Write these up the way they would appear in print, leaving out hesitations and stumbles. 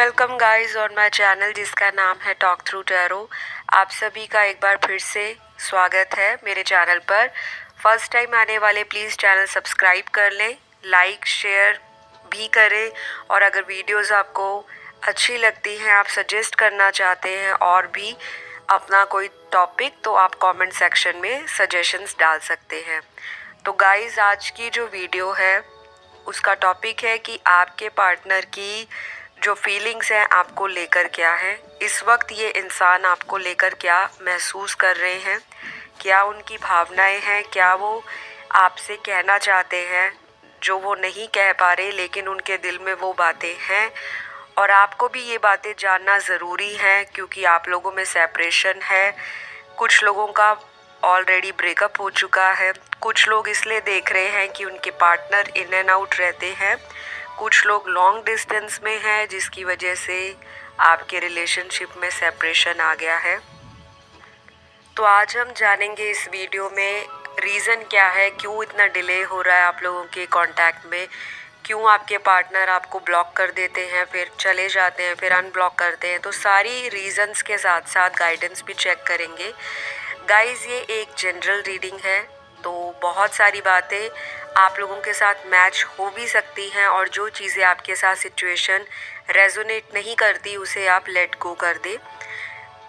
Welcome guys on my channel जिसका नाम है टॉक थ्रू टैरो। आप सभी का एक बार फिर से स्वागत है मेरे चैनल पर। फर्स्ट टाइम आने वाले प्लीज़ चैनल सब्सक्राइब कर लें, लाइक शेयर भी करें और अगर वीडियोस आपको अच्छी लगती हैं, आप सजेस्ट करना चाहते हैं और भी अपना कोई टॉपिक, तो आप कमेंट सेक्शन में सजेशंस डाल सकते हैं। तो गाइस आज की जो वीडियो है उसका टॉपिक है कि आपके पार्टनर की जो फीलिंग्स हैं आपको लेकर क्या है, इस वक्त ये इंसान आपको लेकर क्या महसूस कर रहे हैं, क्या उनकी भावनाएं हैं, क्या वो आपसे कहना चाहते हैं जो वो नहीं कह पा रहे लेकिन उनके दिल में वो बातें हैं। और आपको भी ये बातें जानना ज़रूरी है क्योंकि आप लोगों में सेपरेशन है, कुछ लोगों का ऑलरेडी ब्रेकअप हो चुका है, कुछ लोग इसलिए देख रहे हैं कि उनके पार्टनर इन एंड आउट रहते हैं, कुछ लोग लॉन्ग डिस्टेंस में हैं जिसकी वजह से आपके रिलेशनशिप में सेपरेशन आ गया है। तो आज हम जानेंगे इस वीडियो में रीज़न क्या है, क्यों इतना डिले हो रहा है आप लोगों के कांटेक्ट में, क्यों आपके पार्टनर आपको ब्लॉक कर देते हैं, फिर चले जाते हैं, फिर अनब्लॉक करते हैं। तो सारी रीज़न्स के साथ साथ गाइडेंस भी चेक करेंगे। गाइस ये एक जनरल रीडिंग है, तो बहुत सारी बातें आप लोगों के साथ मैच हो भी सकती हैं और जो चीज़ें आपके साथ सिचुएशन रेजोनेट नहीं करती उसे आप लेट गो कर दें।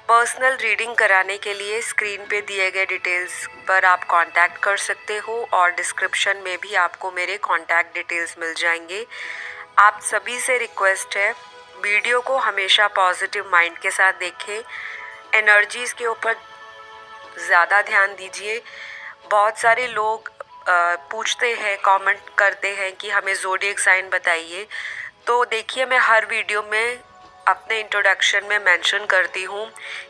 पर्सनल रीडिंग कराने के लिए स्क्रीन पे दिए गए डिटेल्स पर आप कांटेक्ट कर सकते हो और डिस्क्रिप्शन में भी आपको मेरे कांटेक्ट डिटेल्स मिल जाएंगे। आप सभी से रिक्वेस्ट है, वीडियो को हमेशा पॉजिटिव माइंड के साथ देखें, एनर्जीज़ के ऊपर ज़्यादा ध्यान दीजिए। बहुत सारे लोग पूछते हैं, कमेंट करते हैं कि हमें ज़ोडिएक साइन बताइए। तो देखिए मैं हर वीडियो में अपने इंट्रोडक्शन में मेंशन करती हूँ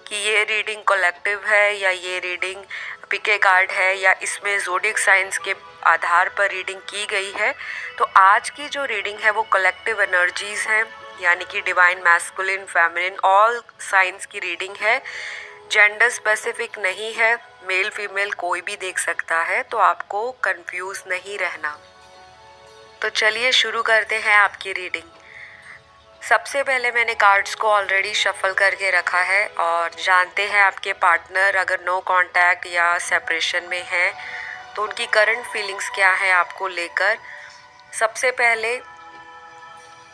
कि ये रीडिंग कलेक्टिव है या ये रीडिंग पिके कार्ड है या इसमें ज़ोडिएक साइंस के आधार पर रीडिंग की गई है। तो आज की जो रीडिंग है वो कलेक्टिव एनर्जीज़ हैं, यानी कि divine masculine feminine all science की रीडिंग है। जेंडर स्पेसिफिक नहीं है, मेल फीमेल कोई भी देख सकता है, तो आपको कंफ्यूज नहीं रहना। तो चलिए शुरू करते हैं आपकी रीडिंग। सबसे पहले मैंने कार्ड्स को ऑलरेडी शफल करके रखा है और जानते हैं आपके पार्टनर अगर नो कांटेक्ट या सेपरेशन में हैं तो उनकी करंट फीलिंग्स क्या है आपको लेकर। सबसे पहले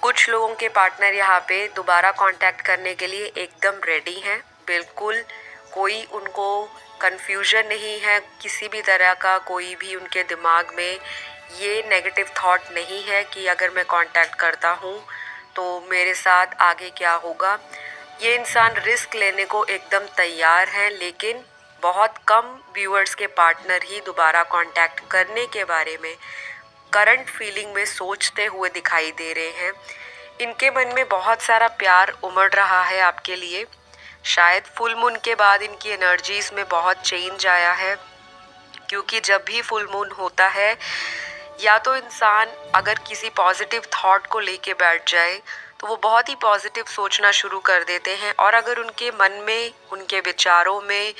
कुछ लोगों के पार्टनर यहाँ पे दोबारा कांटेक्ट करने के लिए एकदम रेडी हैं, बिल्कुल कोई उनको कन्फ्यूजन नहीं है, किसी भी तरह का कोई भी उनके दिमाग में ये नेगेटिव थॉट नहीं है कि अगर मैं कांटेक्ट करता हूँ तो मेरे साथ आगे क्या होगा। ये इंसान रिस्क लेने को एकदम तैयार हैं, लेकिन बहुत कम व्यूअर्स के पार्टनर ही दोबारा कांटेक्ट करने के बारे में करंट फीलिंग में सोचते हुए दिखाई दे रहे हैं। इनके मन में बहुत सारा प्यार उमड़ रहा है आपके लिए। शायद फुल मून के बाद इनकी एनर्जीज में बहुत चेंज आया है, क्योंकि जब भी फुल मून होता है या तो इंसान अगर किसी पॉजिटिव थॉट को लेके बैठ जाए तो वो बहुत ही पॉजिटिव सोचना शुरू कर देते हैं, और अगर उनके मन में उनके विचारों में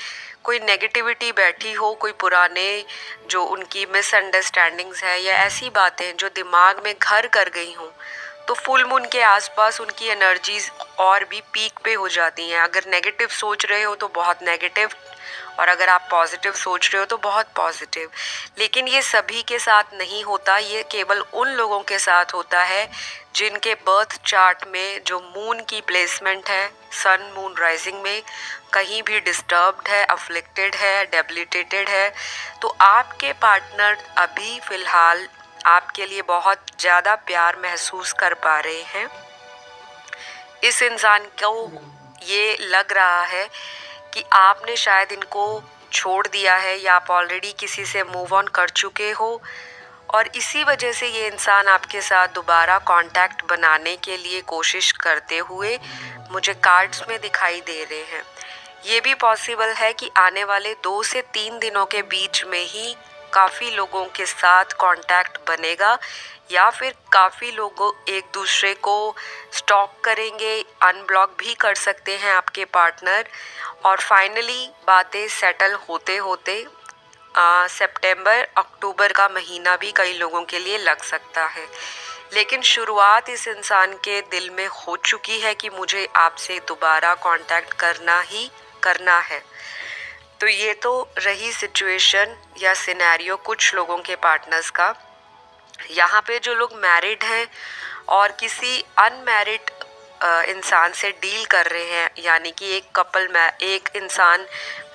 कोई नेगेटिविटी बैठी हो, कोई पुराने जो उनकी मिसअंडरस्टैंडिंग्स है या ऐसी बातें जो दिमाग में घर कर गई हों, तो फुल मून के आसपास उनकी एनर्जीज और भी पीक पे हो जाती हैं। अगर नेगेटिव सोच रहे हो तो बहुत नेगेटिव, और अगर आप पॉजिटिव सोच रहे हो तो बहुत पॉजिटिव। लेकिन ये सभी के साथ नहीं होता, ये केवल उन लोगों के साथ होता है जिनके बर्थ चार्ट में जो मून की प्लेसमेंट है सन मून राइजिंग में कहीं भी डिस्टर्ब्ड है, अफ्लिक्टेड है, डेबिलिटेटेड है। तो आपके पार्टनर अभी फ़िलहाल आपके लिए बहुत ज़्यादा प्यार महसूस कर पा रहे हैं। इस इंसान को ये लग रहा है कि आपने शायद इनको छोड़ दिया है या आप ऑलरेडी किसी से मूव ऑन कर चुके हो, और इसी वजह से ये इंसान आपके साथ दोबारा कांटेक्ट बनाने के लिए कोशिश करते हुए मुझे कार्ड्स में दिखाई दे रहे हैं। ये भी पॉसिबल है कि आने वाले 2 से 3 दिनों के बीच में ही काफ़ी लोगों के साथ कांटेक्ट बनेगा, या फिर काफ़ी लोगों एक दूसरे को स्टॉक करेंगे, अनब्लॉक भी कर सकते हैं आपके पार्टनर, और फाइनली बातें सेटल होते होते सितंबर अक्टूबर का महीना भी कई लोगों के लिए लग सकता है। लेकिन शुरुआत इस इंसान के दिल में हो चुकी है कि मुझे आपसे दोबारा कांटेक्ट करना ही करना है। तो ये तो रही सिचुएशन या सिनेरियो कुछ लोगों के पार्टनर्स का। यहाँ पे जो लोग मैरिड हैं और किसी अनमैरिड इंसान से डील कर रहे हैं, यानी कि एक इंसान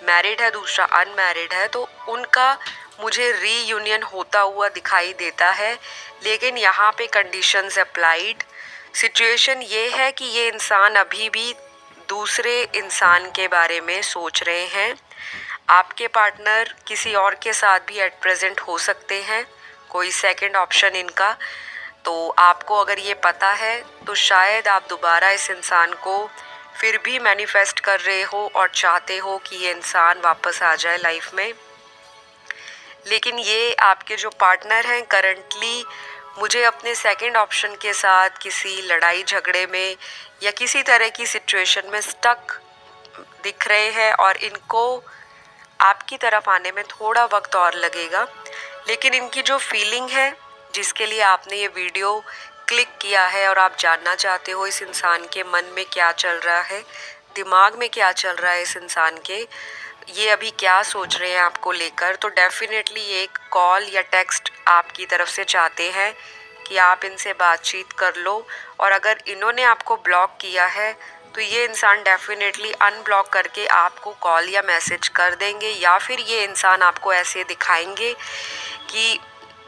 मैरिड है, दूसरा अनमैरिड है, तो उनका मुझे रीयूनियन होता हुआ दिखाई देता है। लेकिन यहाँ पे कंडीशंस अप्लाइड। सिचुएशन ये है कि ये इंसान अभी भी दूसरे इंसान के बारे में सोच रहे हैं। आपके पार्टनर किसी और के साथ भी एट प्रेजेंट हो सकते हैं, कोई सेकंड ऑप्शन इनका। तो आपको अगर ये पता है तो शायद आप दोबारा इस इंसान को फिर भी मैनिफेस्ट कर रहे हो और चाहते हो कि ये इंसान वापस आ जाए लाइफ में। लेकिन ये आपके जो पार्टनर हैं करंटली मुझे अपने सेकंड ऑप्शन के साथ किसी लड़ाई झगड़े में या किसी तरह की सिचुएशन में स्टक दिख रहे हैं और इनको आपकी तरफ आने में थोड़ा वक्त और लगेगा। लेकिन इनकी जो फीलिंग है जिसके लिए आपने ये वीडियो क्लिक किया है और आप जानना चाहते हो इस इंसान के मन में क्या चल रहा है, दिमाग में क्या चल रहा है इस इंसान के, ये अभी क्या सोच रहे हैं आपको लेकर, तो डेफिनेटली एक कॉल या टेक्स्ट आपकी तरफ से चाहते हैं कि आप इनसे बातचीत कर लो। और अगर इन्होंने आपको ब्लॉक किया है तो ये इंसान डेफिनेटली अनब्लॉक करके आपको कॉल या मैसेज कर देंगे, या फिर ये इंसान आपको ऐसे दिखाएंगे कि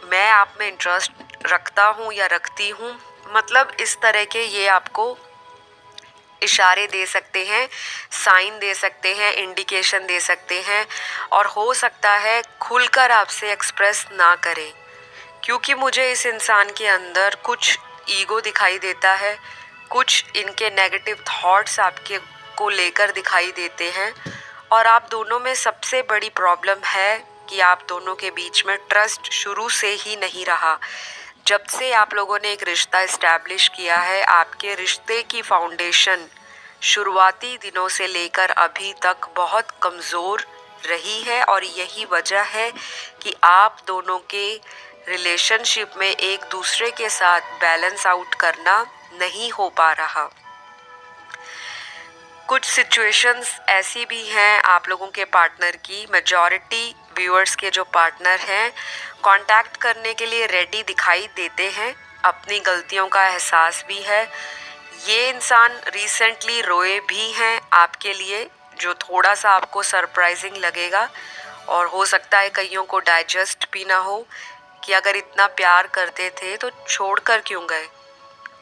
मैं आप में इंटरेस्ट रखता हूँ या रखती हूँ। मतलब इस तरह के ये आपको इशारे दे सकते हैं, साइन दे सकते हैं, इंडिकेशन दे सकते हैं। और हो सकता है खुलकर आपसे एक्सप्रेस ना करें, क्योंकि मुझे इस इंसान के अंदर कुछ ईगो दिखाई देता है, कुछ इनके नेगेटिव थॉट्स आपके को लेकर दिखाई देते हैं। और आप दोनों में सबसे बड़ी प्रॉब्लम है कि आप दोनों के बीच में ट्रस्ट शुरू से ही नहीं रहा। जब से आप लोगों ने एक रिश्ता इस्टेब्लिश किया है, आपके रिश्ते की फाउंडेशन शुरुआती दिनों से लेकर अभी तक बहुत कमज़ोर रही है। और यही वजह है कि आप दोनों के रिलेशनशिप में एक दूसरे के साथ बैलेंस आउट करना नहीं हो पा रहा। कुछ सिचुएशंस ऐसी भी हैं आप लोगों के पार्टनर की, मेजॉरिटी व्यूअर्स के जो पार्टनर हैं कांटेक्ट करने के लिए रेडी दिखाई देते हैं, अपनी गलतियों का एहसास भी है। ये इंसान रिसेंटली रोए भी हैं आपके लिए, जो थोड़ा सा आपको सरप्राइजिंग लगेगा और हो सकता है कईयों को डाइजेस्ट भी ना हो कि अगर इतना प्यार करते थे तो छोड़कर क्यों गए,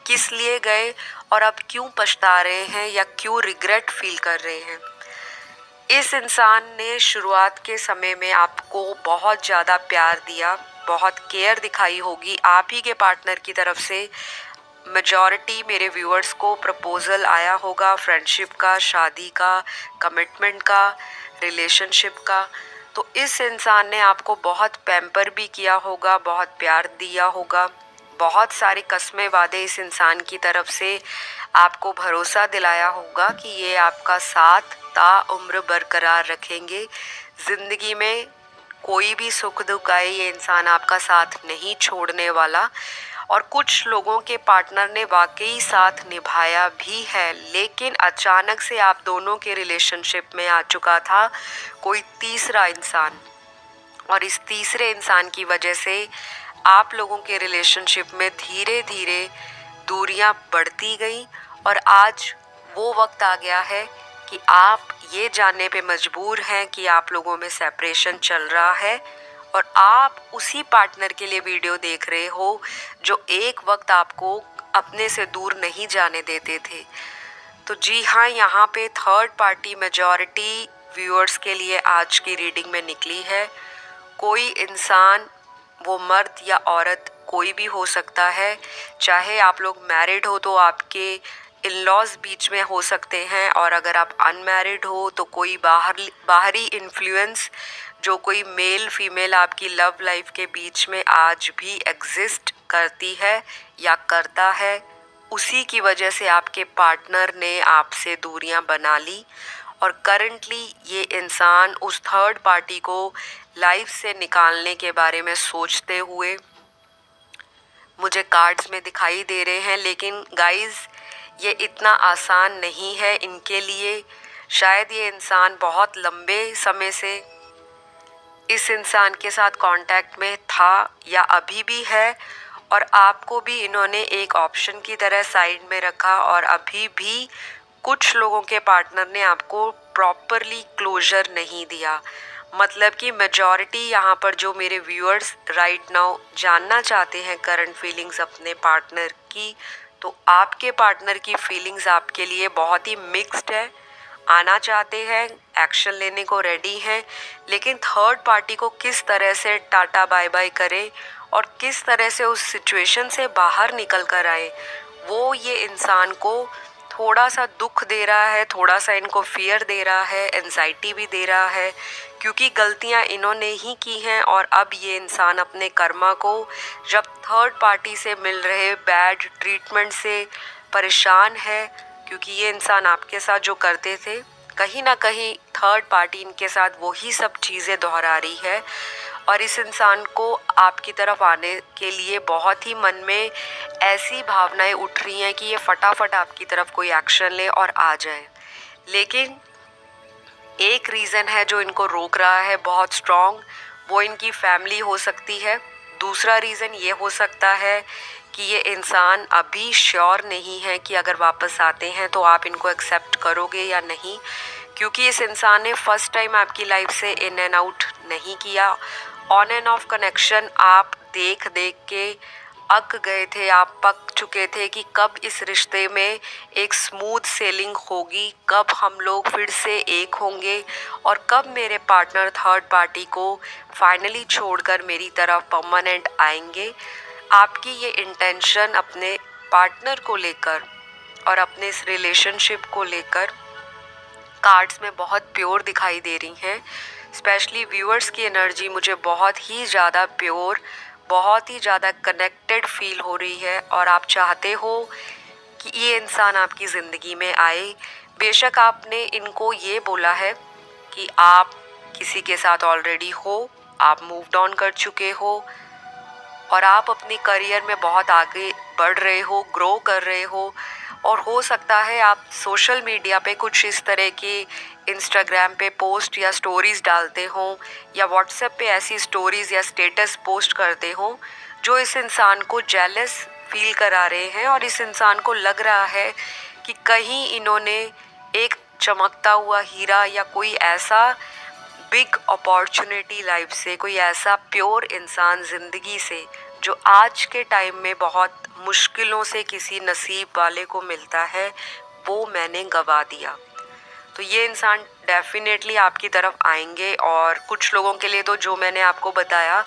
किस लिए गए और अब क्यों पछता रहे हैं या क्यों रिग्रेट फील कर रहे हैं। इस इंसान ने शुरुआत के समय में आपको बहुत ज़्यादा प्यार दिया, बहुत केयर दिखाई होगी आप ही के पार्टनर की तरफ से। मेजॉरिटी मेरे व्यूअर्स को प्रपोज़ल आया होगा फ्रेंडशिप का, शादी का, कमिटमेंट का, रिलेशनशिप का। तो इस इंसान ने आपको बहुत पैम्पर भी किया होगा, बहुत प्यार दिया होगा, बहुत सारे कस्में वादे इस इंसान की तरफ से आपको भरोसा दिलाया होगा कि ये आपका साथ ताउम्र बरकरार रखेंगे। ज़िंदगी में कोई भी सुख दुख आए ये इंसान आपका साथ नहीं छोड़ने वाला। और कुछ लोगों के पार्टनर ने वाकई साथ निभाया भी है, लेकिन अचानक से आप दोनों के रिलेशनशिप में आ चुका था कोई तीसरा इंसान, और इस तीसरे इंसान की वजह से आप लोगों के रिलेशनशिप में धीरे धीरे दूरियां बढ़ती गई। और आज वो वक्त आ गया है कि आप ये जानने पे मजबूर हैं कि आप लोगों में सेपरेशन चल रहा है, और आप उसी पार्टनर के लिए वीडियो देख रहे हो जो एक वक्त आपको अपने से दूर नहीं जाने देते थे। तो जी हाँ, यहाँ पे थर्ड पार्टी मेजॉरिटी व्यूअर्स के लिए आज की रीडिंग में निकली है। कोई इंसान, वो मर्द या औरत कोई भी हो सकता है, चाहे आप लोग मैरिड हो तो आपके इन लॉज बीच में हो सकते हैं, और अगर आप अनमैरिड हो तो कोई बाहरी इन्फ्लुएंस जो कोई मेल फीमेल आपकी लव लाइफ के बीच में आज भी एग्जिस्ट करती है या करता है, उसी की वजह से आपके पार्टनर ने आपसे दूरियां बना ली। और करंटली ये इंसान उस थर्ड पार्टी को लाइफ से निकालने के बारे में सोचते हुए मुझे कार्ड्स में दिखाई दे रहे हैं। लेकिन गाइस, ये इतना आसान नहीं है इनके लिए। शायद ये इंसान बहुत लंबे समय से इस इंसान के साथ कांटेक्ट में था या अभी भी है, और आपको भी इन्होंने एक ऑप्शन की तरह साइड में रखा, और अभी भी कुछ लोगों के पार्टनर ने आपको प्रॉपरली क्लोजर नहीं दिया। मतलब कि मेजॉरिटी यहाँ पर जो मेरे व्यूअर्स राइट नाउ जानना चाहते हैं करंट फीलिंग्स अपने पार्टनर की, तो आपके पार्टनर की फीलिंग्स आपके लिए बहुत ही मिक्स्ड है। आना चाहते हैं, एक्शन लेने को रेडी हैं, लेकिन थर्ड पार्टी को किस तरह से टाटा बाय बाय करे और किस तरह से उस सिचुएशन से बाहर निकल कर आए, वो ये इंसान को थोड़ा सा दुख दे रहा है, थोड़ा सा इनको फियर दे रहा है, एंजाइटी भी दे रहा है, क्योंकि गलतियां इन्होंने ही की हैं। और अब ये इंसान अपने कर्मा को जब थर्ड पार्टी से मिल रहे बैड ट्रीटमेंट से परेशान है, क्योंकि ये इंसान आपके साथ जो करते थे, कहीं ना कहीं थर्ड पार्टी इनके साथ वही सब चीज़ें दोहरा रही है, और इस इंसान को आपकी तरफ आने के लिए बहुत ही मन में ऐसी भावनाएं उठ रही हैं कि ये फटाफट आपकी तरफ कोई एक्शन ले और आ जाए। लेकिन एक रीज़न है जो इनको रोक रहा है बहुत स्ट्रॉन्ग, वो इनकी फैमिली हो सकती है। दूसरा रीज़न ये हो सकता है कि ये इंसान अभी श्योर नहीं है कि अगर वापस आते हैं तो आप इनको एक्सेप्ट करोगे या नहीं, क्योंकि इस इंसान ने फर्स्ट टाइम आपकी लाइफ से इन एंड आउट नहीं किया। ऑन एंड ऑफ कनेक्शन आप देख देख के अक गए थे, आप पक चुके थे कि कब इस रिश्ते में एक स्मूथ सेलिंग होगी, कब हम लोग फिर से एक होंगे, और कब मेरे पार्टनर थर्ड पार्टी को फाइनली छोड़कर मेरी तरफ परमानेंट आएंगे। आपकी ये इंटेंशन अपने पार्टनर को लेकर और अपने इस रिलेशनशिप को लेकर कार्ड्स में बहुत प्योर दिखाई दे रही हैं। स्पेशली व्यूअर्स की एनर्जी मुझे बहुत ही ज़्यादा प्योर, बहुत ही ज़्यादा कनेक्टेड फील हो रही है, और आप चाहते हो कि ये इंसान आपकी ज़िंदगी में आए। बेशक आपने इनको ये बोला है कि आप किसी के साथ ऑलरेडी हो, आप मूव्ड ऑन कर चुके हो, और आप अपने करियर में बहुत आगे बढ़ रहे हो, ग्रो कर रहे हो, और हो सकता है आप सोशल मीडिया पे कुछ इस तरह की इंस्टाग्राम पे पोस्ट या स्टोरीज़ डालते हो, या व्हाट्सएप पे ऐसी स्टोरीज़ या स्टेटस पोस्ट करते हो जो इस इंसान को जेलस फील करा रहे हैं, और इस इंसान को लग रहा है कि कहीं इन्होंने एक चमकता हुआ हीरा या कोई ऐसा बिग अपॉर्चुनिटी लाइफ से, कोई ऐसा प्योर इंसान ज़िंदगी से जो आज के टाइम में बहुत मुश्किलों से किसी नसीब वाले को मिलता है, वो मैंने गंवा दिया। तो ये इंसान डेफिनेटली आपकी तरफ आएंगे, और कुछ लोगों के लिए तो जो मैंने आपको बताया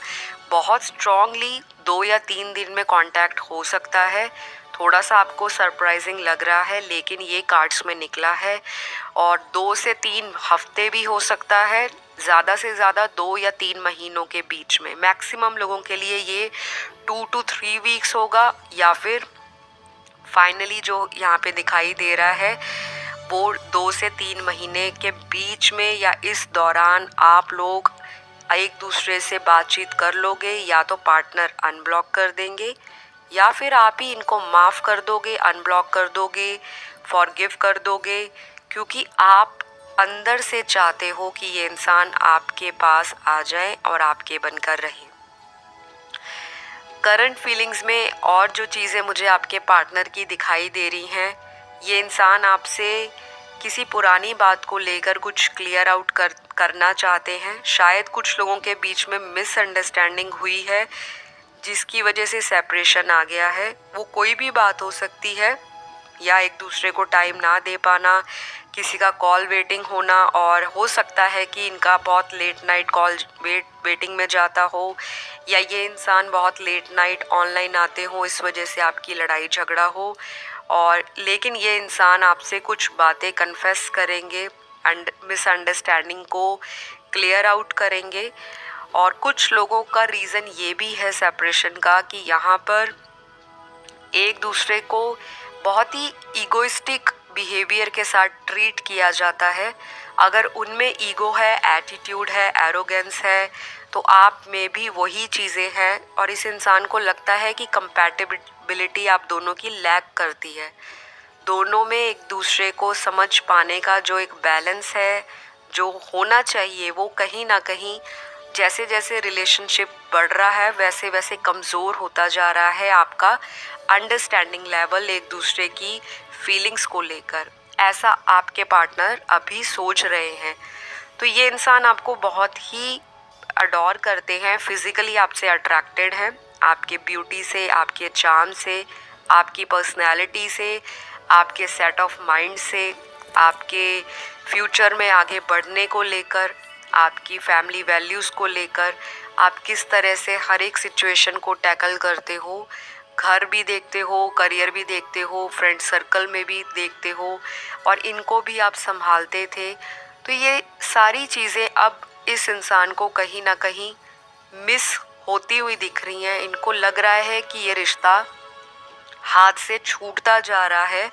बहुत स्ट्रांगली 2 या 3 दिन में कांटेक्ट हो सकता है। थोड़ा सा आपको सरप्राइजिंग लग रहा है, लेकिन ये कार्ड्स में निकला है, और 2 से 3 हफ्ते भी हो सकता है, ज़्यादा से ज़्यादा 2 या 3 महीनों के बीच में। मैक्सिमम लोगों के लिए ये 2 to 3 वीक्स होगा, या फिर फाइनली जो यहाँ पे दिखाई दे रहा है वो 2 से 3 महीने के बीच में, या इस दौरान आप लोग एक दूसरे से बातचीत कर लोगे, या तो पार्टनर अनब्लॉक कर देंगे, या फिर आप ही इनको माफ़ कर दोगे, अनब्लॉक कर दोगे, फॉरगिव कर दोगे, क्योंकि आप अंदर से चाहते हो कि ये इंसान आपके पास आ जाए और आपके बनकर रहे। करंट फीलिंग्स में और जो चीज़ें मुझे आपके पार्टनर की दिखाई दे रही हैं, ये इंसान आपसे किसी पुरानी बात को लेकर कुछ क्लियर आउट करना चाहते हैं। शायद कुछ लोगों के बीच में मिसअंडरस्टैंडिंग हुई है जिसकी वजह से सेपरेशन आ गया है। वो कोई भी बात हो सकती है, या एक दूसरे को टाइम ना दे पाना, किसी का कॉल वेटिंग होना, और हो सकता है कि इनका बहुत लेट नाइट कॉल वेटिंग में जाता हो, या ये इंसान बहुत लेट नाइट ऑनलाइन आते हो, इस वजह से आपकी लड़ाई झगड़ा हो। और लेकिन ये इंसान आपसे कुछ बातें कन्फेस करेंगे एंड मिसअंडरस्टैंडिंग को क्लियर आउट करेंगे। और कुछ लोगों का रीज़न ये भी है सेपरेशन का कि यहाँ पर एक दूसरे को बहुत ही ईगोइस्टिक बिहेवियर के साथ ट्रीट किया जाता है। अगर उनमें ईगो है, एटीट्यूड है, एरोगेंस है, तो आप में भी वही चीज़ें हैं और इस इंसान को लगता है कि कंपैटिबिलिटी आप दोनों की लैक करती है। दोनों में एक दूसरे को समझ पाने का जो एक बैलेंस है, जो होना चाहिए, वो कहीं ना कहीं जैसे जैसे रिलेशनशिप बढ़ रहा है वैसे वैसे कमज़ोर होता जा रहा है आपका अंडरस्टैंडिंग लेवल एक दूसरे की फीलिंग्स को लेकर। ऐसा आपके पार्टनर अभी सोच रहे हैं। तो ये इंसान आपको बहुत ही अडोर करते हैं, फिज़िकली आपसे अट्रैक्टेड हैं, आपके ब्यूटी से, आपके चार्म से, आपकी पर्सनैलिटी से, आपके सेट ऑफ माइंड से, आपके फ्यूचर में आगे बढ़ने को लेकर, आपकी फैमिली वैल्यूज़ को लेकर, आप किस तरह से हर एक सिचुएशन को टैकल करते हो, घर भी देखते हो, करियर भी देखते हो, फ्रेंड सर्कल में भी देखते हो और इनको भी आप संभालते थे। तो ये सारी चीज़ें अब इस इंसान को कहीं ना कहीं मिस होती हुई दिख रही हैं। इनको लग रहा है कि ये रिश्ता हाथ से छूटता जा रहा है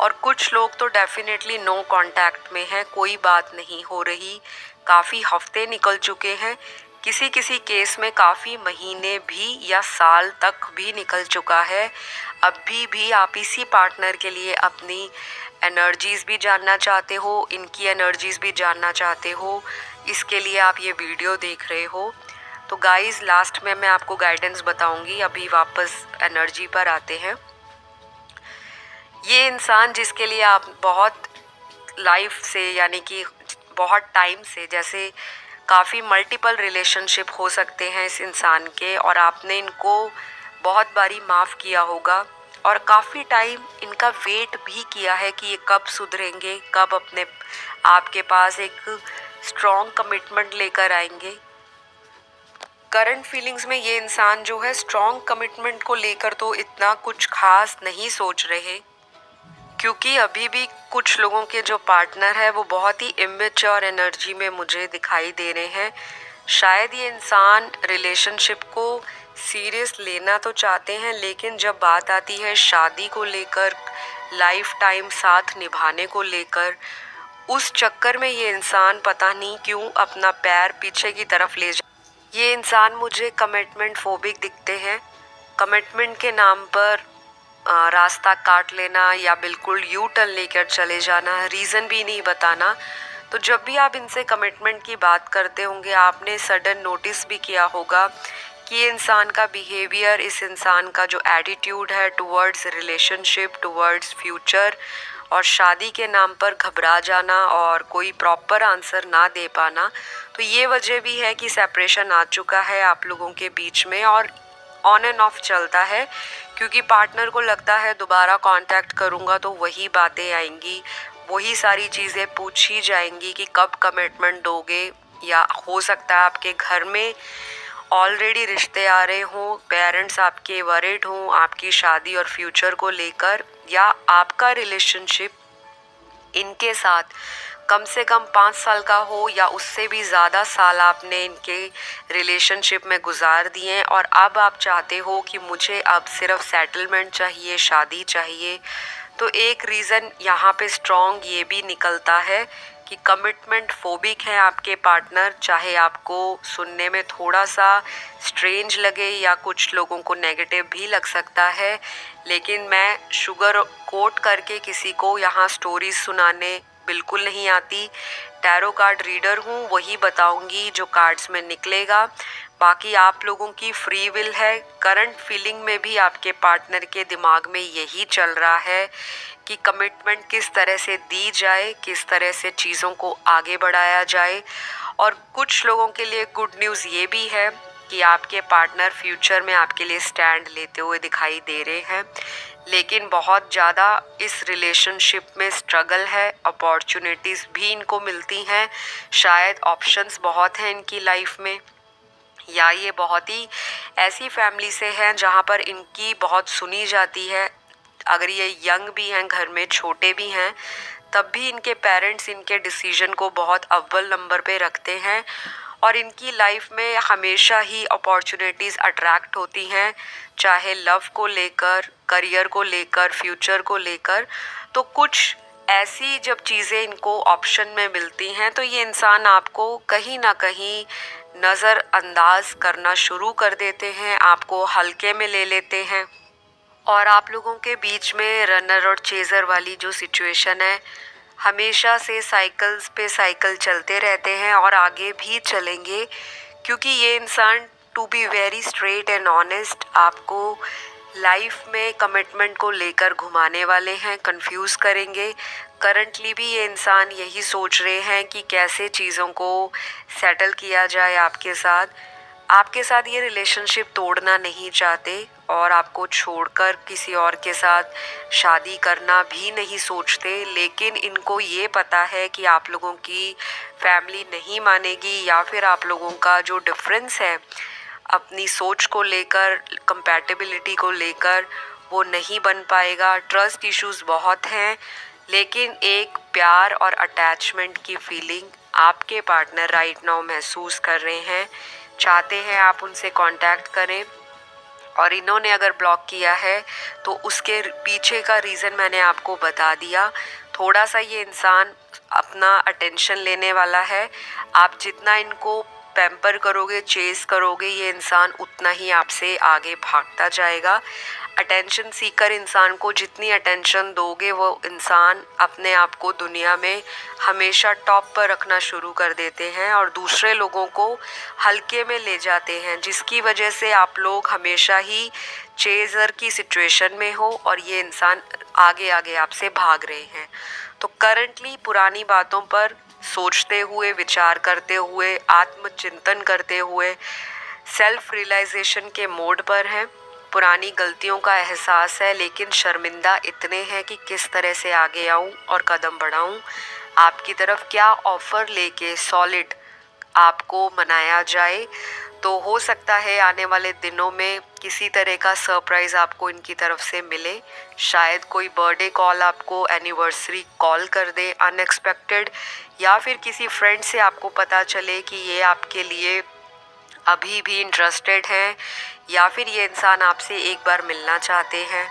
और कुछ लोग तो डेफिनेटली नो कांटेक्ट में हैं, कोई बात नहीं हो रही, काफ़ी हफ्ते निकल चुके हैं, किसी किसी केस में काफ़ी महीने भी या साल तक भी निकल चुका है। अभी भी आप इसी पार्टनर के लिए अपनी एनर्जीज़ भी जानना चाहते हो, इनकी एनर्जीज़ भी जानना चाहते हो, इसके लिए आप ये वीडियो देख रहे हो। तो गाइस लास्ट में मैं आपको गाइडेंस बताऊंगी। अभी वापस एनर्जी पर आते हैं। ये इंसान जिसके लिए आप बहुत लाइफ से यानी कि बहुत टाइम से, जैसे काफ़ी मल्टीपल रिलेशनशिप हो सकते हैं इस इंसान के और आपने इनको बहुत बारी माफ़ किया होगा और काफ़ी टाइम इनका वेट भी किया है कि ये कब सुधरेंगे, कब अपने आपके पास एक स्ट्रॉन्ग कमिटमेंट लेकर आएंगे। करंट फीलिंग्स में ये इंसान जो है स्ट्रॉन्ग कमिटमेंट को लेकर तो इतना कुछ खास नहीं सोच रहे, क्योंकि अभी भी कुछ लोगों के जो पार्टनर है वो बहुत ही इमेच्योर एनर्जी में मुझे दिखाई दे रहे हैं। शायद ये इंसान रिलेशनशिप को सीरियस लेना तो चाहते हैं, लेकिन जब बात आती है शादी को लेकर, लाइफ टाइम साथ निभाने को लेकर, उस चक्कर में ये इंसान पता नहीं क्यों अपना पैर पीछे की तरफ ले ये इंसान मुझे कमिटमेंट फोबिक दिखते हैं। कमिटमेंट के नाम पर रास्ता काट लेना या बिल्कुल यू टर्न लेकर चले जाना, रीज़न भी नहीं बताना। तो जब भी आप इनसे कमिटमेंट की बात करते होंगे आपने सडन नोटिस भी किया होगा कि ये इंसान का बिहेवियर, इस इंसान का जो एटीट्यूड है टुवर्ड्स रिलेशनशिप, टुवर्ड्स फ्यूचर और शादी के नाम पर घबरा जाना और कोई प्रॉपर आंसर ना दे पाना, तो ये वजह भी है कि सेपरेशन आ चुका है आप लोगों के बीच में और ऑन एंड ऑफ चलता है, क्योंकि पार्टनर को लगता है दोबारा कांटेक्ट करूँगा तो वही बातें आएंगी, वही सारी चीज़ें पूछी जाएंगी कि कब कमिटमेंट दोगे, या हो सकता है आपके घर में ऑलरेडी रिश्ते आ रहे हों, पेरेंट्स आपके वरिड हों आपकी शादी और फ्यूचर को लेकर, या आपका रिलेशनशिप इनके साथ कम से कम 5 साल का हो या उससे भी ज़्यादा साल आपने इनके रिलेशनशिप में गुजार दिए और अब आप चाहते हो कि मुझे अब सिर्फ सेटलमेंट चाहिए, शादी चाहिए। तो एक रीज़न यहाँ पे स्ट्रॉन्ग ये भी निकलता है कि कमिटमेंट फोबिक है आपके पार्टनर। चाहे आपको सुनने में थोड़ा सा स्ट्रेंज लगे या कुछ लोगों को नेगेटिव भी लग सकता है, लेकिन मैं शुगर कोट करके किसी को यहाँ स्टोरीज सुनाने बिल्कुल नहीं आती। टैरो कार्ड रीडर हूँ, वही बताऊँगी जो कार्ड्स में निकलेगा। बाकी आप लोगों की फ्री विल है। करंट फीलिंग में भी आपके पार्टनर के दिमाग में यही चल रहा है कि कमिटमेंट किस तरह से दी जाए, किस तरह से चीज़ों को आगे बढ़ाया जाए। और कुछ लोगों के लिए गुड न्यूज़ ये भी है कि आपके पार्टनर फ्यूचर में आपके लिए स्टैंड लेते हुए दिखाई दे रहे हैं, लेकिन बहुत ज़्यादा इस रिलेशनशिप में स्ट्रगल है। अपॉर्चुनिटीज़ भी इनको मिलती हैं, शायद ऑप्शंस बहुत हैं इनकी लाइफ में, या ये बहुत ही ऐसी फैमिली से हैं जहाँ पर इनकी बहुत सुनी जाती है। अगर ये यंग भी हैं, घर में छोटे भी हैं, तब भी इनके पेरेंट्स इनके डिसीजन को बहुत अव्वल नंबर पे रखते हैं और इनकी लाइफ में हमेशा ही अपॉर्चुनिटीज़ अट्रैक्ट होती हैं, चाहे लव को लेकर, करियर को लेकर, फ्यूचर को लेकर। तो कुछ ऐसी जब चीज़ें इनको ऑप्शन में मिलती हैं तो ये इंसान आपको कहीं ना कहीं नज़रअंदाज करना शुरू कर देते हैं, आपको हल्के में ले लेते हैं और आप लोगों के बीच में रनर और चेज़र वाली जो सिचुएशन है हमेशा से साइकिल्स पे साइकिल चलते रहते हैं और आगे भी चलेंगे, क्योंकि ये इंसान to be very straight and honest आपको लाइफ में कमिटमेंट को लेकर घुमाने वाले हैं, कंफ्यूज करेंगे। करंटली भी ये इंसान यही सोच रहे हैं कि कैसे चीज़ों को सेटल किया जाए आपके साथ ये रिलेशनशिप तोड़ना नहीं चाहते और आपको छोड़कर किसी और के साथ शादी करना भी नहीं सोचते, लेकिन इनको ये पता है कि आप लोगों की फैमिली नहीं मानेगी या फिर आप लोगों का जो डिफरेंस है अपनी सोच को लेकर, कंपैटिबिलिटी को लेकर, वो नहीं बन पाएगा। ट्रस्ट इश्यूज बहुत हैं, लेकिन एक प्यार और अटैचमेंट की फीलिंग आपके पार्टनर राइट नाउ महसूस कर रहे हैं, चाहते हैं आप उनसे कांटेक्ट करें। और इन्होंने अगर ब्लॉक किया है तो उसके पीछे का रीज़न मैंने आपको बता दिया। थोड़ा सा ये इंसान अपना अटेंशन लेने वाला है, आप जितना इनको पैम्पर करोगे, चेस करोगे, ये इंसान उतना ही आपसे आगे भागता जाएगा। अटेंशन सीकर इंसान को जितनी अटेंशन दोगे वो इंसान अपने आप को दुनिया में हमेशा टॉप पर रखना शुरू कर देते हैं और दूसरे लोगों को हल्के में ले जाते हैं, जिसकी वजह से आप लोग हमेशा ही चेज़र की सिचुएशन में हो और ये इंसान आगे आगे आपसे भाग रहे हैं। तो करंटली पुरानी बातों पर सोचते हुए, विचार करते हुए, आत्मचिंतन करते हुए, सेल्फ रियलाइजेशन के मोड पर हैं। पुरानी गलतियों का एहसास है, लेकिन शर्मिंदा इतने हैं कि किस तरह से आगे आऊं और कदम बढ़ाऊं। आपकी तरफ क्या ऑफ़र लेके सॉलिड आपको मनाया जाए। तो हो सकता है आने वाले दिनों में किसी तरह का सरप्राइज़ आपको इनकी तरफ से मिले। शायद कोई बर्थडे कॉल आपको, एनिवर्सरी कॉल कर दे अनएक्सपेक्टेड, या फिर किसी फ्रेंड से आपको पता चले कि ये आपके लिए अभी भी इंटरेस्टेड हैं या फिर ये इंसान आपसे एक बार मिलना चाहते हैं।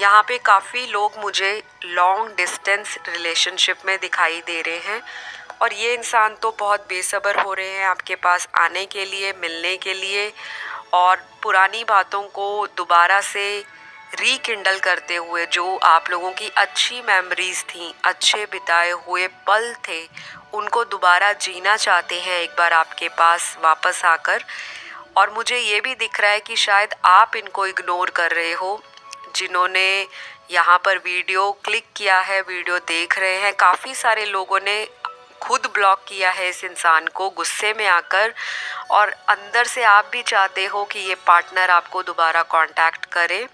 यहाँ पे काफ़ी लोग मुझे लॉन्ग डिस्टेंस रिलेशनशिप में दिखाई दे रहे हैं और ये इंसान तो बहुत बेसब्र हो रहे हैं आपके पास आने के लिए, मिलने के लिए और पुरानी बातों को दोबारा से रीकिंडल करते हुए, जो आप लोगों की अच्छी मेमोरीज़ थी, अच्छे बिताए हुए पल थे, उनको दोबारा जीना चाहते हैं एक बार आपके पास वापस आकर। और मुझे ये भी दिख रहा है कि शायद आप इनको इग्नोर कर रहे हो, जिन्होंने यहाँ पर वीडियो क्लिक किया है, वीडियो देख रहे हैं। काफ़ी सारे लोगों ने खुद ब्लॉक किया है इस इंसान को गुस्से में आकर, और अंदर से आप भी चाहते हो कि ये पार्टनर आपको दोबारा कांटेक्ट करे।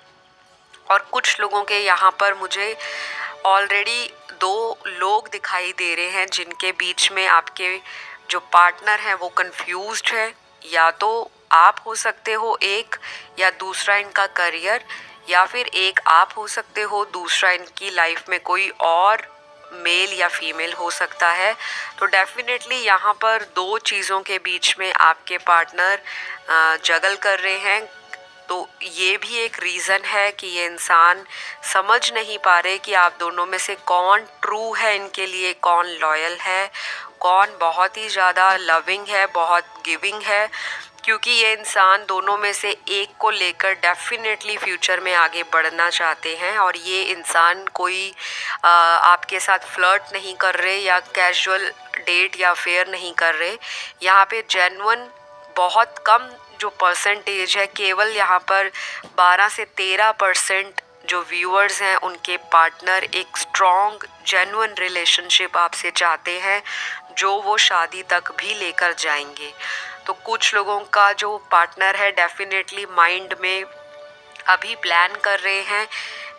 और कुछ लोगों के यहाँ पर मुझे ऑलरेडी 2 लोग दिखाई दे रहे हैं जिनके बीच में आपके जो पार्टनर हैं वो कंफ्यूज्ड है। या तो आप हो सकते हो एक, या दूसरा इनका करियर, या फिर एक आप हो सकते हो, दूसरा इनकी लाइफ में कोई और मेल या फीमेल हो सकता है। तो डेफिनेटली यहाँ पर 2 चीज़ों के बीच में आपके पार्टनर जगल कर रहे हैं। तो ये भी एक रीज़न है कि ये इंसान समझ नहीं पा रहे कि आप दोनों में से कौन ट्रू है इनके लिए, कौन लॉयल है, कौन बहुत ही ज़्यादा लविंग है, बहुत गिविंग है। क्योंकि ये इंसान दोनों में से एक को लेकर डेफिनेटली फ्यूचर में आगे बढ़ना चाहते हैं और ये इंसान कोई आपके साथ फ्लर्ट नहीं कर रहे या कैजुअल डेट या फेयर नहीं कर रहे। यहाँ पे जेन्युइन बहुत कम जो परसेंटेज है, केवल यहाँ पर 12 से 13% जो व्यूअर्स हैं उनके पार्टनर एक स्ट्रॉन्ग जेन्युइन रिलेशनशिप आपसे चाहते हैं, जो वो शादी तक भी लेकर जाएंगे। तो कुछ लोगों का जो पार्टनर है डेफिनेटली माइंड में अभी प्लान कर रहे हैं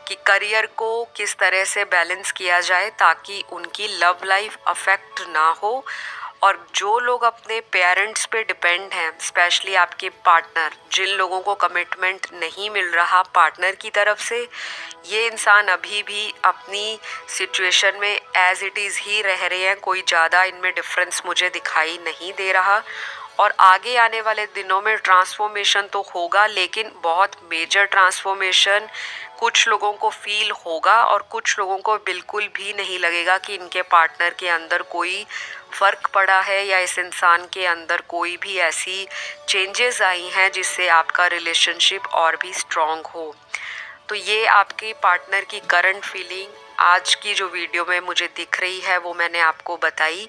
कि करियर को किस तरह से बैलेंस किया जाए ताकि उनकी लव लाइफ अफेक्ट ना हो। और जो लोग अपने पेरेंट्स पे डिपेंड हैं, स्पेशली आपके पार्टनर, जिन लोगों को कमिटमेंट नहीं मिल रहा पार्टनर की तरफ से, ये इंसान अभी भी अपनी सिचुएशन में एज इट इज़ ही रह रहे हैं। कोई ज़्यादा इनमें डिफरेंस मुझे दिखाई नहीं दे रहा। और आगे आने वाले दिनों में ट्रांसफॉर्मेशन तो होगा, लेकिन बहुत मेजर ट्रांसफॉर्मेशन कुछ लोगों को फील होगा और कुछ लोगों को बिल्कुल भी नहीं लगेगा कि इनके पार्टनर के अंदर कोई फ़र्क पड़ा है या इस इंसान के अंदर कोई भी ऐसी चेंजेस आई हैं जिससे आपका रिलेशनशिप और भी स्ट्रॉन्ग हो। तो ये आपके पार्टनर की करंट फीलिंग आज की जो वीडियो में मुझे दिख रही है वो मैंने आपको बताई।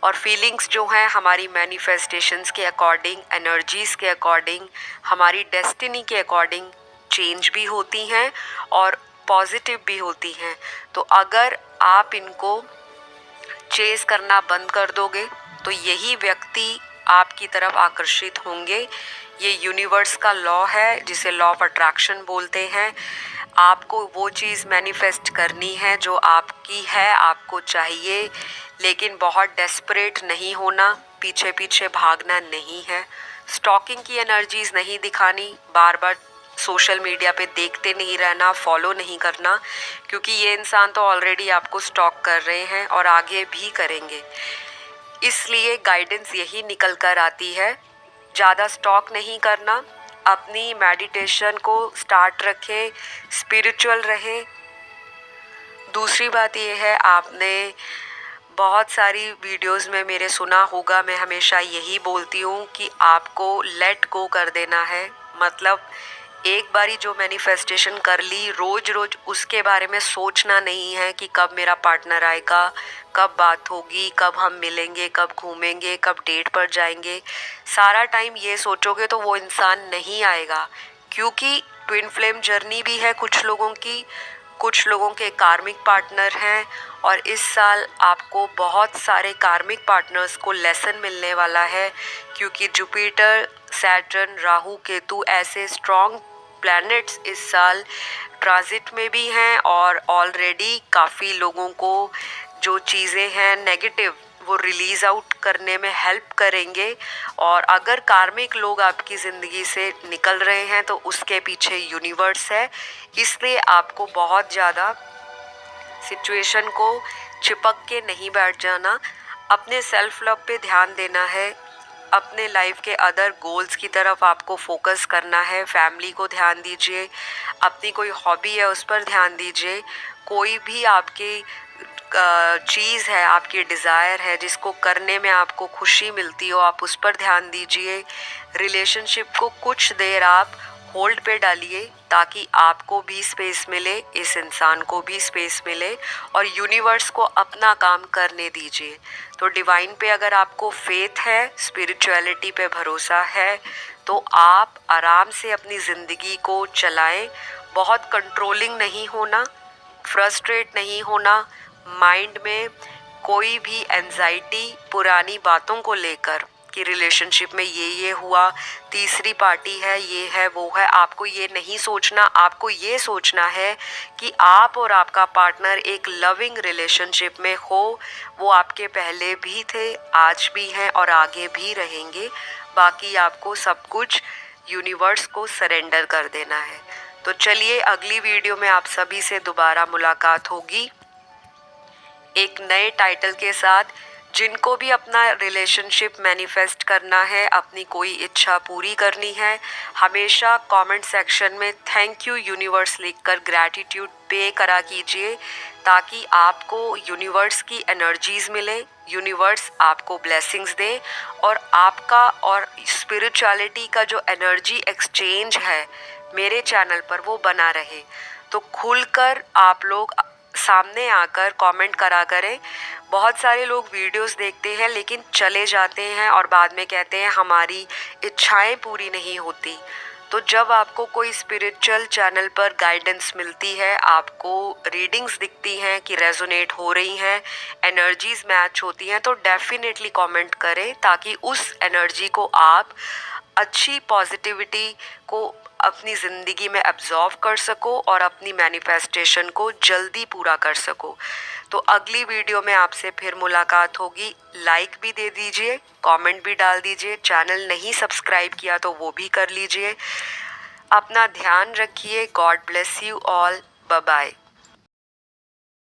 और फीलिंग्स जो हैं हमारी मैनिफेस्टेशंस के अकॉर्डिंग, एनर्जीज़ के अकॉर्डिंग, हमारी डेस्टिनी के अकॉर्डिंग चेंज भी होती हैं और पॉजिटिव भी होती हैं। तो अगर आप इनको चेज़ करना बंद कर दोगे तो यही व्यक्ति आपकी तरफ आकर्षित होंगे। ये यूनिवर्स का लॉ है जिसे लॉ ऑफ अट्रैक्शन बोलते हैं। आपको वो चीज़ मैनिफेस्ट करनी है जो आपकी है, आपको चाहिए, लेकिन बहुत डेस्परेट नहीं होना, पीछे पीछे भागना नहीं है, स्टॉकिंग की एनर्जीज नहीं दिखानी, बार बार सोशल मीडिया पे देखते नहीं रहना, फॉलो नहीं करना, क्योंकि ये इंसान तो ऑलरेडी आपको स्टॉक कर रहे हैं और आगे भी करेंगे। इसलिए गाइडेंस यही निकल कर आती है, ज़्यादा स्टॉक नहीं करना, अपनी मेडिटेशन को स्टार्ट रखें, स्पिरिचुअल रहें। दूसरी बात ये है, आपने बहुत सारी वीडियोस में मेरे सुना होगा, मैं हमेशा यही बोलती हूँ कि आपको लेट गो कर देना है। मतलब एक बारी जो मैनिफेस्टेशन कर ली, रोज़ रोज़ उसके बारे में सोचना नहीं है कि कब मेरा पार्टनर आएगा, कब बात होगी, कब हम मिलेंगे, कब घूमेंगे, कब डेट पर जाएंगे। सारा टाइम ये सोचोगे तो वो इंसान नहीं आएगा, क्योंकि ट्विन फ्लेम जर्नी भी है कुछ लोगों की, कुछ लोगों के कार्मिक पार्टनर हैं। और इस साल आपको बहुत सारे कार्मिक पार्टनर्स को लेसन मिलने वाला है, क्योंकि जुपिटर, सैटर्न, राहु, केतु ऐसे स्ट्रॉन्ग प्लैनेट्स इस साल ट्रांजिट में भी हैं और ऑलरेडी काफ़ी लोगों को जो चीज़ें हैं नेगेटिव वो रिलीज़ आउट करने में हेल्प करेंगे। और अगर कार्मिक लोग आपकी ज़िंदगी से निकल रहे हैं तो उसके पीछे यूनिवर्स है। इसलिए आपको बहुत ज़्यादा सिचुएशन को चिपक के नहीं बैठ जाना, अपने सेल्फ लव पे ध्यान देना है, अपने लाइफ के अदर गोल्स की तरफ आपको फोकस करना है। फैमिली को ध्यान दीजिए, अपनी कोई हॉबी है उस पर ध्यान दीजिए, कोई भी आपकी चीज़ है, आपकी डिज़ायर है जिसको करने में आपको खुशी मिलती हो, आप उस पर ध्यान दीजिए। रिलेशनशिप को कुछ देर आप होल्ड पे डालिए ताकि आपको भी स्पेस मिले, इस इंसान को भी स्पेस मिले और यूनिवर्स को अपना काम करने दीजिए। तो डिवाइन पे अगर आपको फेथ है, स्पिरिचुअलिटी पे भरोसा है, तो आप आराम से अपनी ज़िंदगी को चलाएं। बहुत कंट्रोलिंग नहीं होना, फ्रस्ट्रेट नहीं होना, माइंड में कोई भी एंजाइटी पुरानी बातों को लेकर कि रिलेशनशिप में ये हुआ, तीसरी पार्टी है, ये है, वो है, आपको ये नहीं सोचना। आपको ये सोचना है कि आप और आपका पार्टनर एक लविंग रिलेशनशिप में हो। वो आपके पहले भी थे, आज भी हैं और आगे भी रहेंगे। बाकी आपको सब कुछ यूनिवर्स को सरेंडर कर देना है। तो चलिए, अगली वीडियो में आप सभी से दोबारा मुलाकात होगी एक नए टाइटल के साथ। जिनको भी अपना रिलेशनशिप मैनिफेस्ट करना है, अपनी कोई इच्छा पूरी करनी है, हमेशा कमेंट सेक्शन में थैंक यू यूनिवर्स लिखकर ग्रैटिट्यूड पे करा कीजिए, ताकि आपको यूनिवर्स की एनर्जीज मिले, यूनिवर्स आपको ब्लेसिंग्स दे और आपका और स्पिरिचुअलिटी का जो एनर्जी एक्सचेंज है मेरे चैनल पर वो बना रहे। तो खुलकर आप लोग सामने आकर कमेंट करा करें। बहुत सारे लोग वीडियोस देखते हैं लेकिन चले जाते हैं और बाद में कहते हैं हमारी इच्छाएं पूरी नहीं होती। तो जब आपको कोई स्पिरिचुअल चैनल पर गाइडेंस मिलती है, आपको रीडिंग्स दिखती हैं कि रेजोनेट हो रही हैं, एनर्जीज मैच होती हैं, तो डेफिनेटली कमेंट करें ताकि उस एनर्जी को आप अच्छी पॉजिटिविटी को अपनी ज़िंदगी में एब्जॉर्व कर सको और अपनी मैनिफेस्टेशन को जल्दी पूरा कर सको। तो अगली वीडियो में आपसे फिर मुलाकात होगी। लाइक भी दे दीजिए, कमेंट भी डाल दीजिए, चैनल नहीं सब्सक्राइब किया तो वो भी कर लीजिए। अपना ध्यान रखिए। God bless you all. Bye bye.